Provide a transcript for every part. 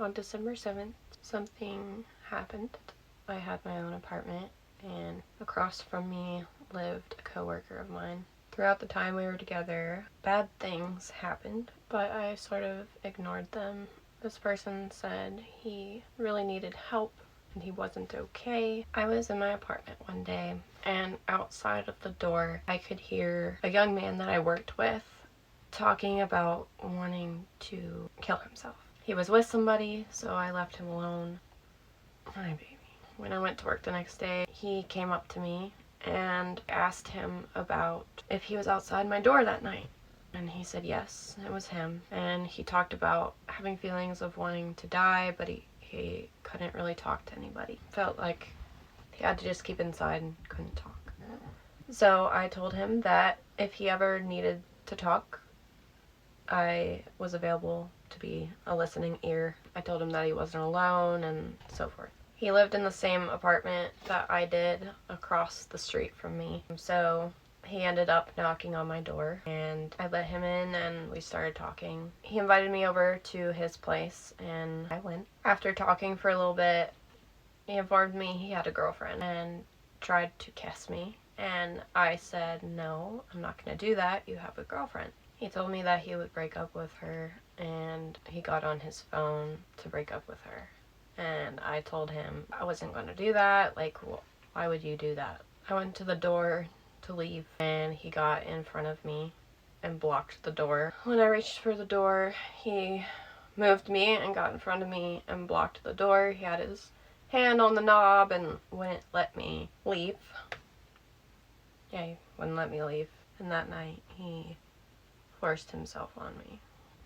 On December 7th, something happened. I had my own apartment, and across from me lived a coworker of mine. Throughout the time we were together, bad things happened, but I sort of ignored them. This person said he really needed help and he wasn't okay. I was in my apartment one day, and outside of the door, I could hear a young man that I worked with talking about wanting to kill himself. He was with somebody, so I left him alone. Hi, baby. When I went to work the next day, he came up to me and asked him about if he was outside my door that night. And he said yes, it was him. And he talked about having feelings of wanting to die, but he couldn't really talk to anybody. Felt like he had to just keep inside and couldn't talk. So I told him that if he ever needed to talk, I was available to be a listening ear. I told him that he wasn't alone and so forth. He lived in the same apartment that I did across the street from me. So he ended up knocking on my door and I let him in and we started talking. He invited me over to his place and I went. After talking for a little bit, he informed me he had a girlfriend and tried to kiss me. And I said, no, I'm not going to do that. You have a girlfriend. He told me that he would break up with her, and he got on his phone to break up with her. And I told him I wasn't going to do that. Like, why would you do that? I went to the door to leave, and he got in front of me and blocked the door. When I reached for the door, he moved me and got in front of me and blocked the door. He had his hand on the knob and wouldn't let me leave. Yeah, he wouldn't let me leave. And that night, he forced himself on me.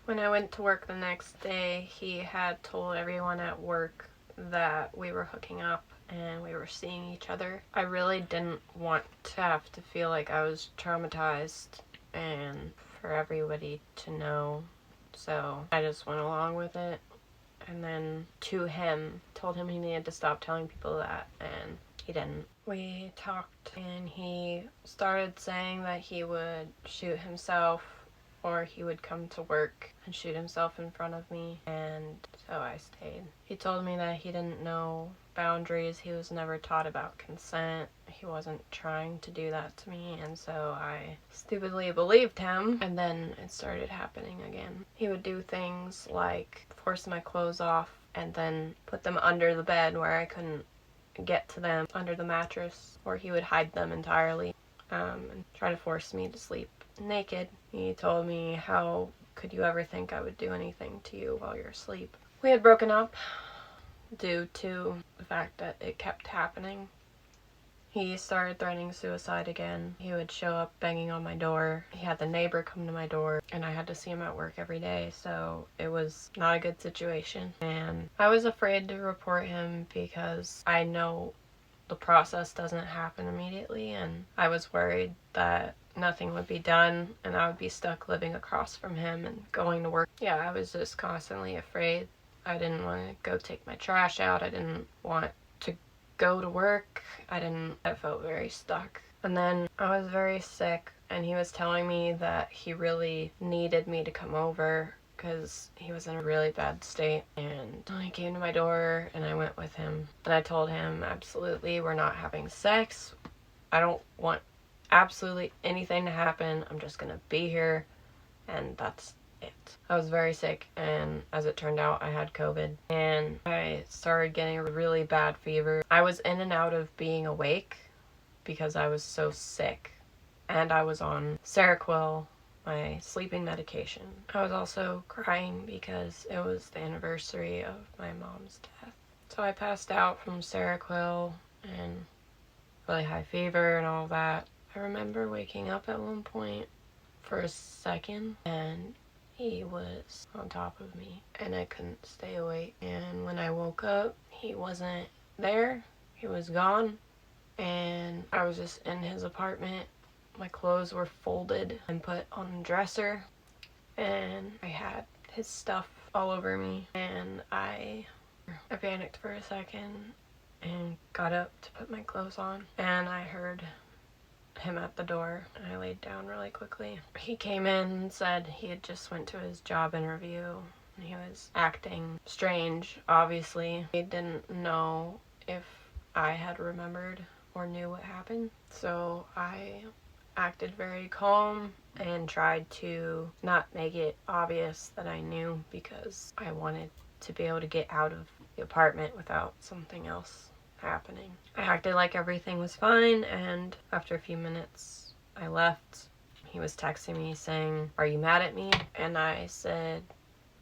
When I went to work the next day, he had told everyone at work that we were hooking up and we were seeing each other. I really didn't want to have to feel like I was traumatized and for everybody to know, so I just went along with it. And then to him, told him he needed to stop telling people that, and he didn't. We talked and he started saying that he would shoot himself or he would come to work and shoot himself in front of me, and so I stayed. He told me that he didn't know boundaries, he was never taught about consent, he wasn't trying to do that to me, and so I stupidly believed him, and then it started happening again. He would do things like force my clothes off and then put them under the bed where I couldn't get to them, under the mattress, or he would hide them entirely and try to force me to sleep naked. He told me, how could you ever think I would do anything to you while you're asleep? We had broken up due to the fact that it kept happening. He started threatening suicide again. He would show up banging on my door. He had the neighbor come to my door, and I had to see him at work every day, so it was not a good situation. And I was afraid to report him because I know the process doesn't happen immediately, and I was worried that nothing would be done and I would be stuck living across from him and going to work. Yeah, I was just constantly afraid. I didn't want to go take my trash out. I didn't want to go to work. I felt very stuck. And then I was very sick and he was telling me that he really needed me to come over because he was in a really bad state, and he came to my door and I went with him and I told him, absolutely, we're not having sex. I don't want absolutely anything to happen. I'm just gonna be here and that's it. I was very sick, and as it turned out, I had COVID and I started getting a really bad fever. I was in and out of being awake because I was so sick, and I was on Seroquel, my sleeping medication. I was also crying because it was the anniversary of my mom's death. So I passed out from Seroquel and really high fever and all that. I remember waking up at one point for a second and he was on top of me and I couldn't stay awake. And when I woke up, he wasn't there. He was gone, and I was just in his apartment. My clothes were folded and put on a dresser, and I had his stuff all over me, and I panicked for a second and got up to put my clothes on, and I heard him at the door, and I laid down really quickly. He came in and said he had just went to his job interview He was acting strange, obviously. He didn't know if I had remembered or knew what happened. So I acted very calm and tried to not make it obvious that I knew, because I wanted to be able to get out of the apartment without something else happening. I acted like everything was fine, and after a few minutes I left. He was texting me saying, "Are you mad at me?" And I said,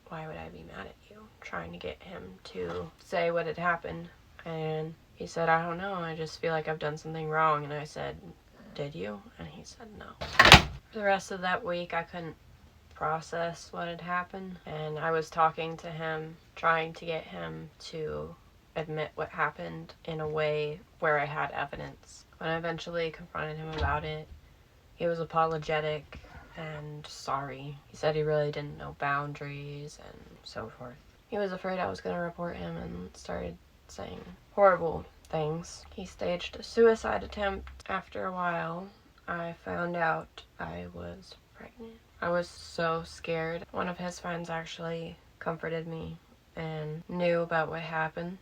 "Why would I be mad at you?" Trying to get him to say what had happened. And he said, "I don't know, I just feel like I've done something wrong." And I said, "Did you?" And he said no. For the rest of that week, I couldn't process what had happened, and I was talking to him, trying to get him to admit what happened in a way where I had evidence. When I eventually confronted him about it, he was apologetic and sorry. He said he really didn't know boundaries and so forth. He was afraid I was going to report him and started saying horrible things. He staged a suicide attempt. After a while, I found out I was pregnant. I was so scared. One of his friends actually comforted me and knew about what happened,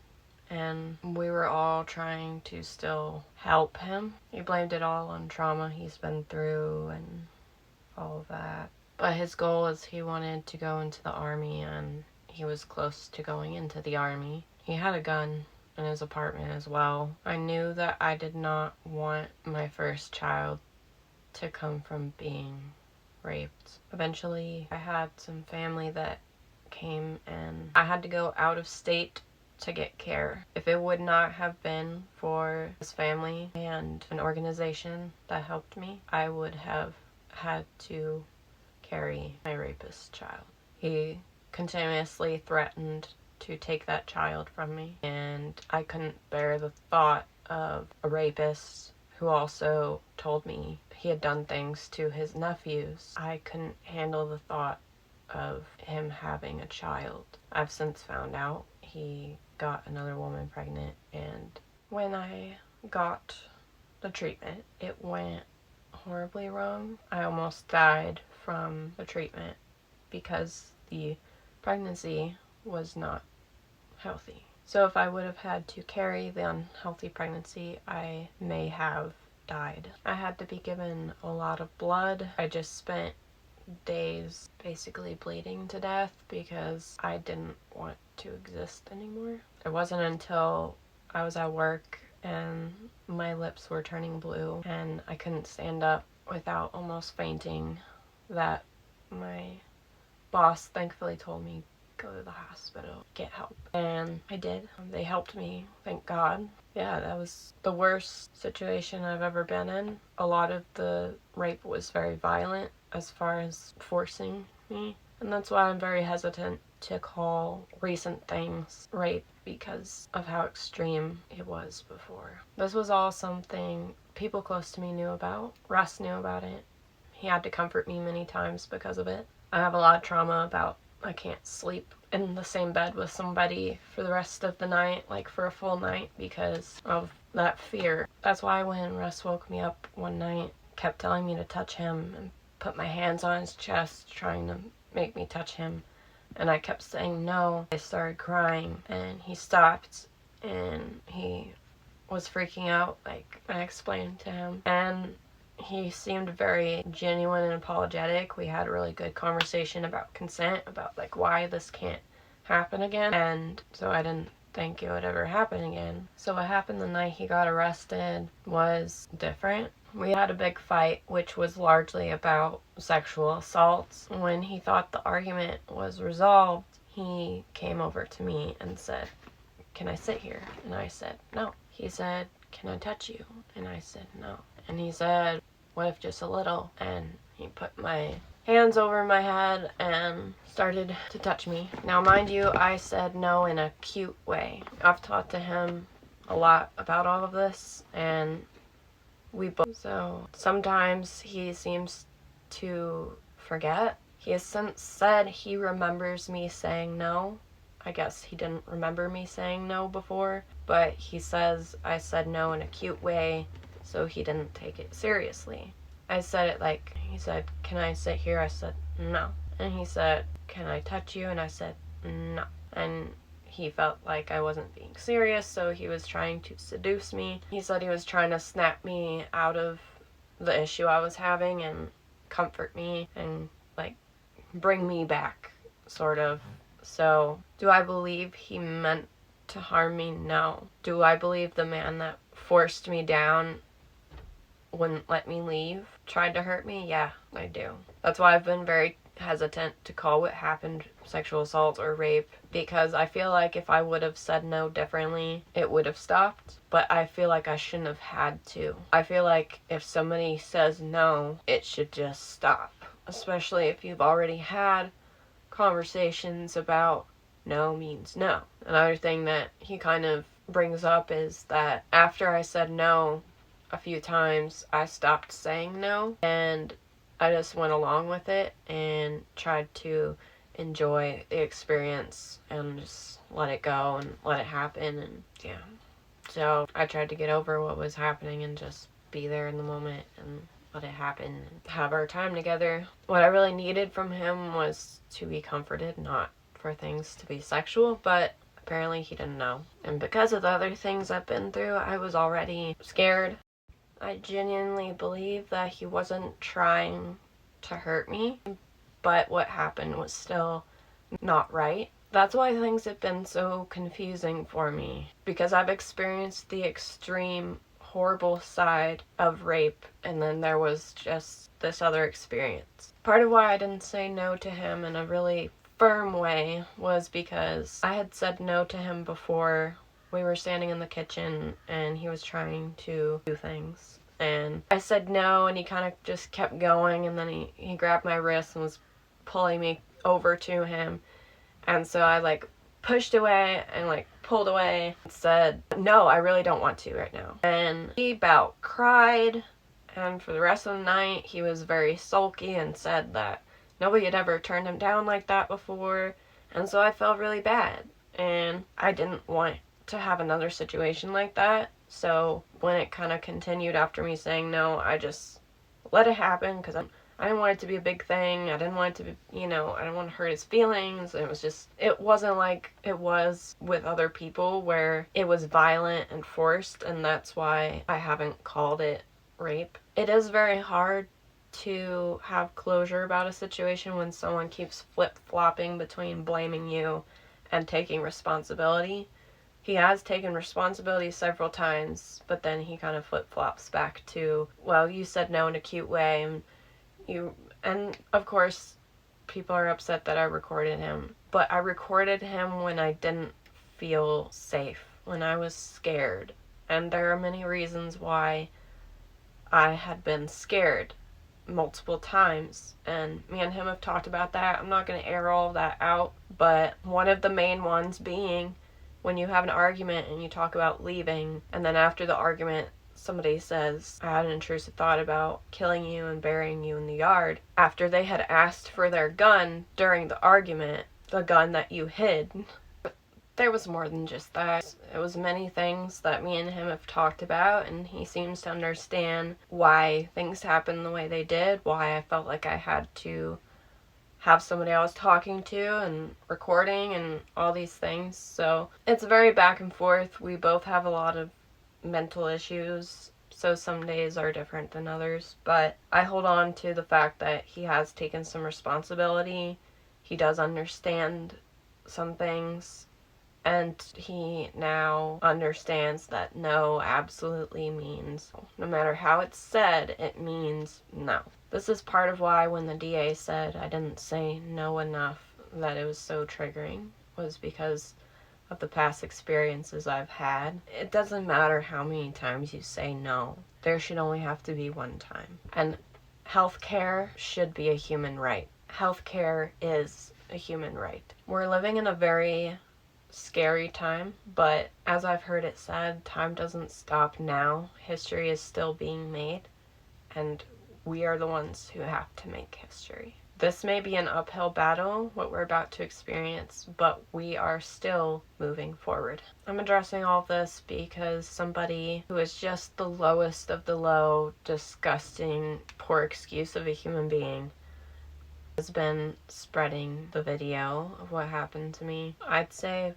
and we were all trying to still help him. He blamed it all on trauma he's been through and all of that. But his goal is he wanted to go into the army, and he was close to going into the army. He had a gun in his apartment as well. I knew that I did not want my first child to come from being raped. Eventually, I had some family that came, and I had to go out of state to get care. If it would not have been for his family and an organization that helped me, I would have had to carry my rapist child. He continuously threatened to take that child from me, and I couldn't bear the thought of a rapist who also told me he had done things to his nephews. I couldn't handle the thought of him having a child. I've since found out he got another woman pregnant, and when I got the treatment, it went horribly wrong. I almost died from the treatment because the pregnancy was not healthy. So if I would have had to carry the unhealthy pregnancy, I may have died. I had to be given a lot of blood. I just spent days basically bleeding to death because I didn't want to exist anymore. It wasn't until I was at work and my lips were turning blue and I couldn't stand up without almost fainting that my boss thankfully told me, "Go to the hospital, get help." And I did. They helped me, thank God. Yeah, that was the worst situation I've ever been in. A lot of the rape was very violent as far as forcing me. And that's why I'm very hesitant to call recent things rape, because of how extreme it was before. This was all something people close to me knew about. Russ knew about it. He had to comfort me many times because of it. I have a lot of trauma about I can't sleep in the same bed with somebody for the rest of the night, like for a full night, because of that fear. That's why when Russ woke me up one night, kept telling me to touch him and put my hands on his chest, trying to make me touch him, and I kept saying no. I started crying, and he stopped, and he was freaking out, like I explained to him, and he seemed very genuine and apologetic. We had a really good conversation about consent, about like why this can't happen again, and so I didn't think it would ever happen again. So what happened the night he got arrested was different. We had a big fight, which was largely about sexual assaults. When he thought the argument was resolved, he came over to me and said, "Can I sit here?" And I said, "No." He said, "Can I touch you?" And I said, "No." And he said, "What if just a little?" And he put my hands over my head and started to touch me. Now, mind you, I said no in a cute way. I've talked to him a lot about all of this, and we both. So sometimes he seems to forget. He has since said he remembers me saying no. I guess he didn't remember me saying no before, but he says I said no in a cute way, so he didn't take it seriously. I said it like, he said, "Can I sit here?" I said, "No." And he said, "Can I touch you?" And I said, no. And he felt like I wasn't being serious, so he was trying to seduce me. He said he was trying to snap me out of the issue I was having and comfort me and, like, bring me back, sort of. So, do I believe he meant to harm me? No. Do I believe the man that forced me down, wouldn't let me leave, tried to hurt me? Yeah, I do. That's why I've been very hesitant to call what happened sexual assault or rape, because I feel like if I would have said no differently, it would have stopped. But I feel like I shouldn't have had to. I feel like if somebody says no, it should just stop. Especially if you've already had conversations about no means no. Another thing that he kind of brings up is that after I said no a few times, I stopped saying no, and I just went along with it and tried to enjoy the experience and just let it go and let it happen. And yeah, so I tried to get over what was happening and just be there in the moment and let it happen and have our time together. What I really needed from him was to be comforted, not for things to be sexual, but apparently he didn't know. And because of the other things I've been through, I was already scared. I genuinely believe that he wasn't trying to hurt me, but what happened was still not right. That's why things have been so confusing for me, because I've experienced the extreme horrible side of rape, and then there was just this other experience. Part of why I didn't say no to him in a really firm way was because I had said no to him before. We were standing in the kitchen and he was trying to do things, and I said no, and he kind of just kept going, and then he grabbed my wrist and was pulling me over to him, and so I pushed away and pulled away and said, no, I really don't want to right now. And he about cried, and for the rest of the night he was very sulky and said that nobody had ever turned him down like that before. And so I felt really bad, and I didn't want to have another situation like that. So when it kind of continued after me saying no, I just let it happen, because I didn't want it to be a big thing. I didn't want it to be, I didn't want to hurt his feelings. It wasn't like it was with other people where it was violent and forced, and that's why I haven't called it rape. It is very hard to have closure about a situation when someone keeps flip-flopping between blaming you and taking responsibility. He has taken responsibility several times, but then he kind of flip-flops back to, well, you said no in a cute way, and of course people are upset that I recorded him, but I recorded him when I didn't feel safe, when I was scared. And there are many reasons why I had been scared multiple times, and me and him have talked about that. I'm not going to air all that out, but one of the main ones being when you have an argument and you talk about leaving, and then after the argument somebody says, I had an intrusive thought about killing you and burying you in the yard, after they had asked for their gun during the argument, the gun that you hid. There was more than just that. It was many things that me and him have talked about, and he seems to understand why things happened the way they did, why I felt like I had to have somebody I was talking to and recording and all these things. So it's very back and forth. We both have a lot of mental issues, so some days are different than others, but I hold on to the fact that he has taken some responsibility. He does understand some things, and he now understands that no absolutely means, no matter how it's said, it means no. This is part of why when the DA said I didn't say no enough, that it was so triggering, was because of the past experiences I've had. It doesn't matter how many times you say no. There should only have to be one time. And healthcare should be a human right. Healthcare is a human right. We're living in a very scary time, but as I've heard it said, time doesn't stop now. History is still being made, and we are the ones who have to make history. This may be an uphill battle, what we're about to experience, but we are still moving forward. I'm addressing all of this because somebody who is just the lowest of the low, disgusting, poor excuse of a human being has been spreading the video of what happened to me. I'd say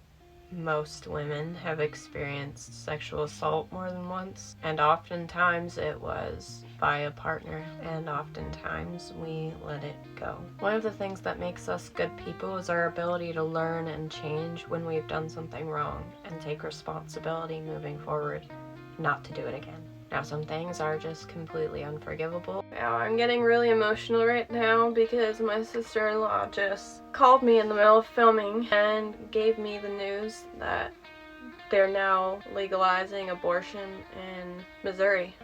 most women have experienced sexual assault more than once, and oftentimes it was by a partner, and oftentimes we let it go. One of the things that makes us good people is our ability to learn and change when we've done something wrong and take responsibility moving forward not to do it again. Now, some things are just completely unforgivable. Now, I'm getting really emotional right now because my sister-in-law just called me in the middle of filming and gave me the news that they're now legalizing abortion in Missouri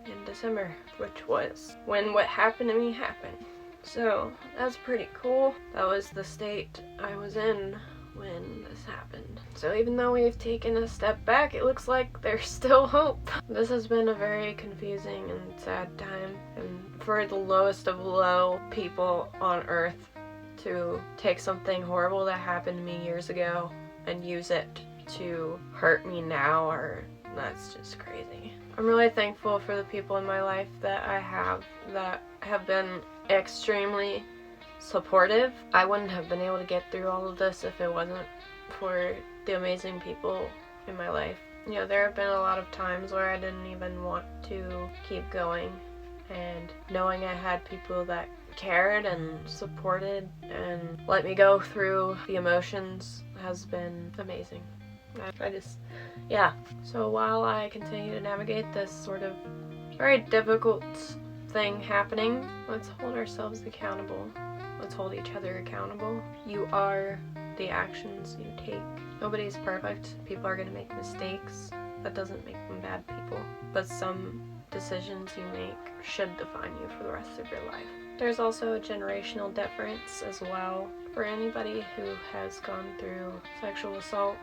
in December, which was when what happened to me happened. So, that's pretty cool. That was the state I was in when this happened. So even though we've taken a step back, it looks like there's still hope. This has been a very confusing and sad time, and for the lowest of low people on earth to take something horrible that happened to me years ago and use it to hurt me now, or that's just crazy. I'm really thankful for the people in my life that I have that have been extremely supportive. I wouldn't have been able to get through all of this if it wasn't for the amazing people in my life. You know, there have been a lot of times where I didn't even want to keep going, and knowing I had people that cared and supported and let me go through the emotions has been amazing. Yeah. So while I continue to navigate this sort of very difficult thing happening, let's hold ourselves accountable. Let's hold each other accountable. You are the actions you take. Nobody's perfect. People are going to make mistakes. That doesn't make them bad people. But some decisions you make should define you for the rest of your life. There's also a generational difference as well. For anybody who has gone through sexual assault,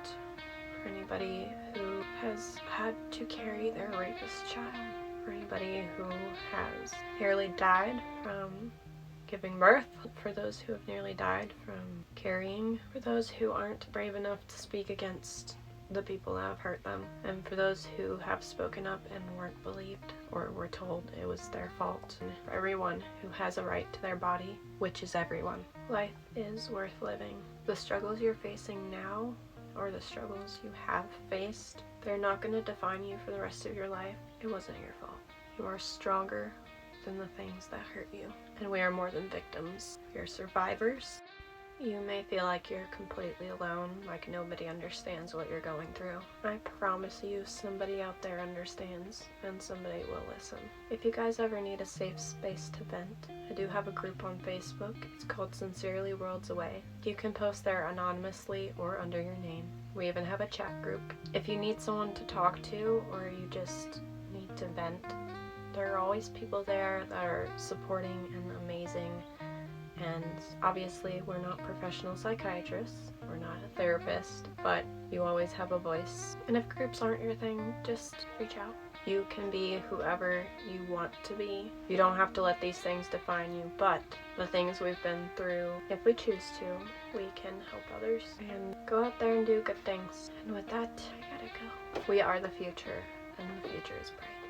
for anybody who has had to carry their rapist child, for anybody who has nearly died from giving birth, for those who have nearly died from carrying, for those who aren't brave enough to speak against the people that have hurt them, and for those who have spoken up and weren't believed or were told it was their fault, and for everyone who has a right to their body, which is everyone. Life is worth living. The struggles you're facing now, or the struggles you have faced, they're not going to define you for the rest of your life. It wasn't your fault. You are stronger than the things that hurt you. And we are more than victims. We are survivors. You may feel like you're completely alone, like nobody understands what you're going through. I promise you somebody out there understands, and somebody will listen. If you guys ever need a safe space to vent, I do have a group on Facebook. It's called Sincerely Worlds Away. You can post there anonymously or under your name. We even have a chat group. If you need someone to talk to, or you just need to vent, there are always people there that are supporting and amazing. And obviously we're not professional psychiatrists, we're not a therapist, but you always have a voice. And if groups aren't your thing, just reach out. You can be whoever you want to be. You don't have to let these things define you, but the things we've been through, if we choose to, we can help others. And go out there and do good things. And with that, I gotta go. We are the future, and the future is bright.